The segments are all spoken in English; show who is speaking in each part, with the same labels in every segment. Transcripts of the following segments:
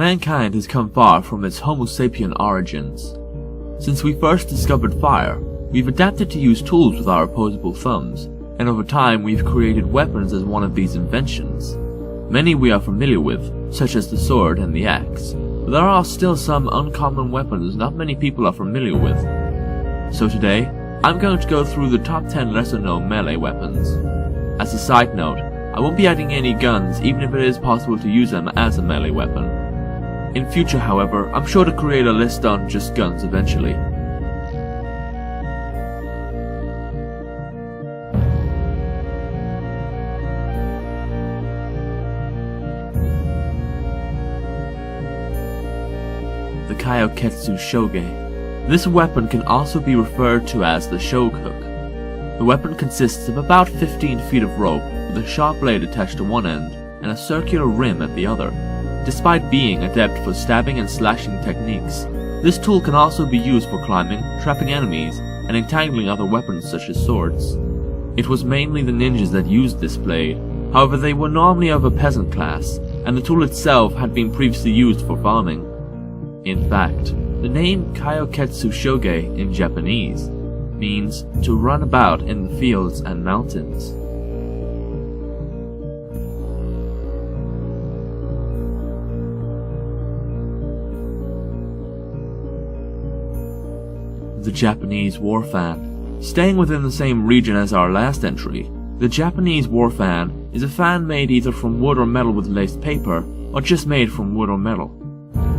Speaker 1: Mankind has come far from its Homo sapien origins. Since we first discovered fire, we've adapted to use tools with our opposable thumbs, and over time we've created weapons as one of these inventions. Many we are familiar with, such as the sword and the axe, but there are still some uncommon weapons not many people are familiar with. So today, I'm going to go through the top 10 lesser known melee weapons. As a side note, I won't be adding any guns even if it is possible to use them as a melee weapon. In future, however, I'm sure to create a list on just guns eventually. The kyoketsu-shoge. This weapon can also be referred to as the shoge hook. The weapon consists of about 15 feet of rope with a sharp blade attached to one end and a circular rim at the other. Despite being adept for stabbing and slashing techniques, this tool can also be used for climbing, trapping enemies, and entangling other weapons such as swords. It was mainly the ninjas that used this blade, however they were normally of a peasant class, and the tool itself had been previously used for farming. In fact, the name kyoketsu-shoge in Japanese means to run about in the fields and mountains. The Japanese war fan. Staying within the same region as our last entry, the Japanese war fan is a fan made either from wood or metal with laced paper, or just made from wood or metal.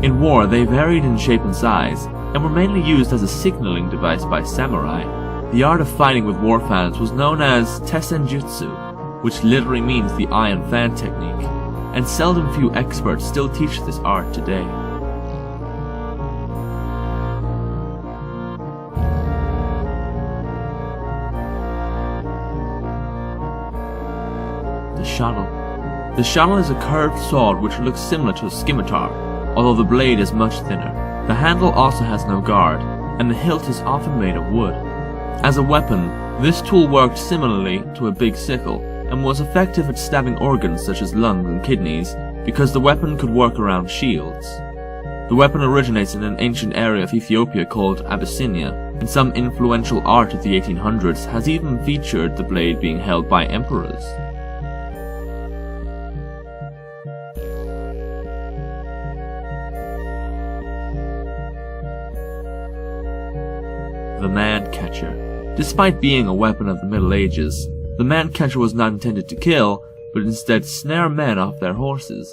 Speaker 1: In war, they varied in shape and size, and were mainly used as a signaling device by samurai. The art of fighting with war fans was known as tessenjutsu, which literally means the iron fan technique, and seldom few experts still teach this art today. The shuttle. The shuttle is a curved sword which looks similar to a scimitar, although the blade is much thinner. The handle also has no guard, and the hilt is often made of wood. As a weapon, this tool worked similarly to a big sickle, and was effective at stabbing organs such as lungs and kidneys, because the weapon could work around shields. The weapon originates in an ancient area of Ethiopia called Abyssinia, and some influential art of the 1800s has even featured the blade being held by emperors. The man-catcher. Despite being a weapon of the Middle Ages, the man-catcher was not intended to kill, but instead snare men off their horses.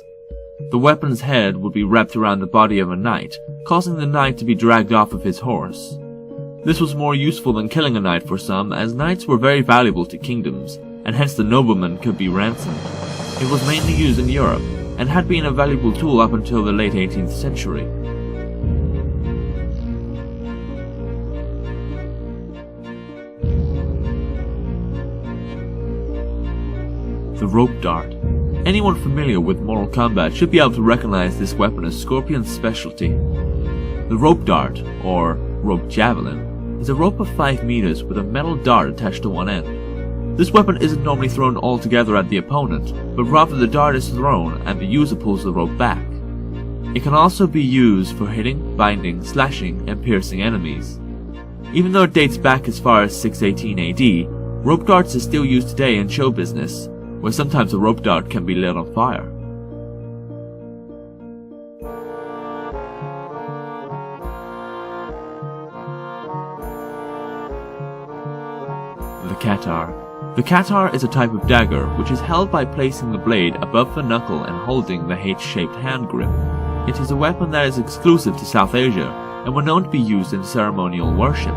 Speaker 1: The weapon's head would be wrapped around the body of a knight, causing the knight to be dragged off of his horse. This was more useful than killing a knight for some, as knights were very valuable to kingdoms, and hence the nobleman could be ransomed. It was mainly used in Europe, and had been a valuable tool up until the late 18th century. The rope dart. Anyone familiar with Mortal Kombat should be able to recognize this weapon as Scorpion's specialty. The rope dart, or rope javelin, is a rope of 5 meters with a metal dart attached to one end. This weapon isn't normally thrown all together at the opponent, but rather the dart is thrown and the user pulls the rope back. It can also be used for hitting, binding, slashing, and piercing enemies. Even though it dates back as far as 618 AD, rope darts are still used today in show business, where sometimes a rope dart can be lit on fire. The katar. The katar is a type of dagger which is held by placing the blade above the knuckle and holding the H-shaped hand grip. It is a weapon that is exclusive to South Asia and were known to be used in ceremonial worship.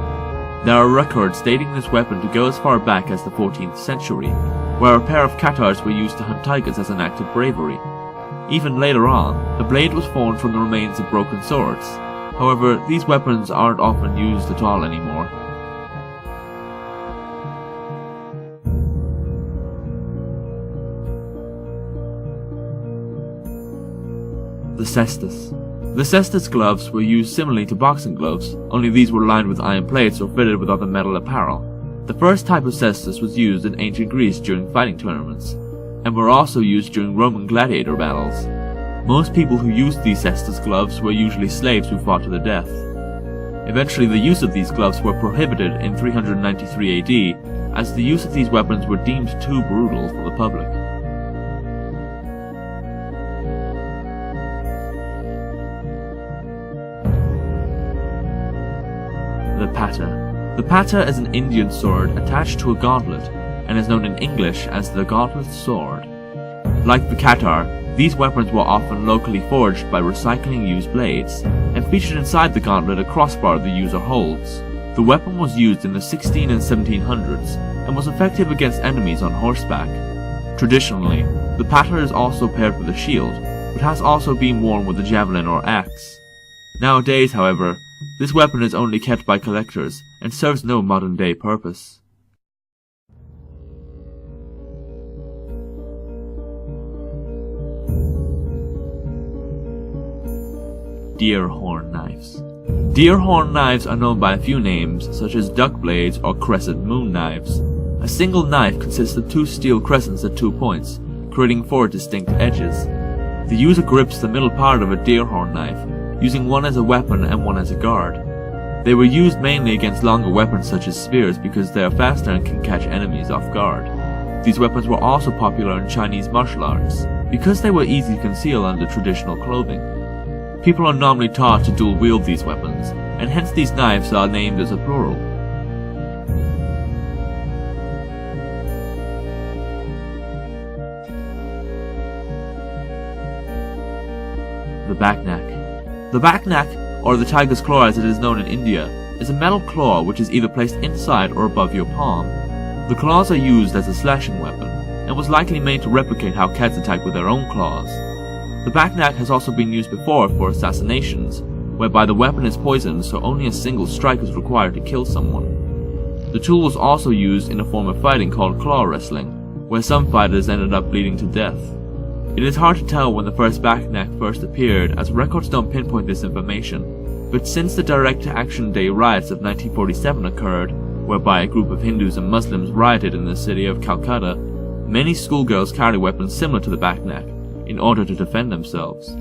Speaker 1: There are records dating this weapon to go as far back as the 14th century, where a pair of katars were used to hunt tigers as an act of bravery. Even later on, the blade was formed from the remains of broken swords. However, these weapons aren't often used at all anymore. The cestus. The cestus gloves were used similarly to boxing gloves, only these were lined with iron plates or fitted with other metal apparel. The first type of cestus was used in ancient Greece during fighting tournaments, and were also used during Roman gladiator battles. Most people who used these cestus gloves were usually slaves who fought to the death. Eventually the use of these gloves were prohibited in 393 AD, as the use of these weapons were deemed too brutal for the public. The pata. The pata is an Indian sword attached to a gauntlet, and is known in English as the gauntlet sword. Like the katar, these weapons were often locally forged by recycling used blades, and featured inside the gauntlet a crossbar the user holds. The weapon was used in the 16 and 1700s, and was effective against enemies on horseback. Traditionally, the pata is also paired with a shield, but has also been worn with a javelin or axe. Nowadays, however, this weapon is only kept by collectors, and serves no modern-day purpose. Deer horn knives. Deer horn knives are known by a few names, such as duck blades or crescent moon knives. A single knife consists of 2 steel crescents at 2 points, creating 4 distinct edges. The user grips the middle part of a deer horn knife, using one as a weapon and one as a guard. They were used mainly against longer weapons such as spears because they are faster and can catch enemies off guard. These weapons were also popular in Chinese martial arts, because they were easy to conceal under traditional clothing. People are normally taught to dual wield these weapons, and hence these knives are named as a plural. The backneck. The backneck, or the tiger's claw as it is known in India, is a metal claw which is either placed inside or above your palm. The claws are used as a slashing weapon, and was likely made to replicate how cats attack with their own claws. The backneck has also been used before for assassinations, whereby the weapon is poisoned so only a single strike is required to kill someone. The tool was also used in a form of fighting called claw wrestling, where some fighters ended up bleeding to death. It is hard to tell when the first backneck first appeared, as records don't pinpoint this information, but since the Direct Action Day riots of 1947 occurred, whereby a group of Hindus and Muslims rioted in the city of Calcutta, many schoolgirls carry weapons similar to the backneck, in order to defend themselves.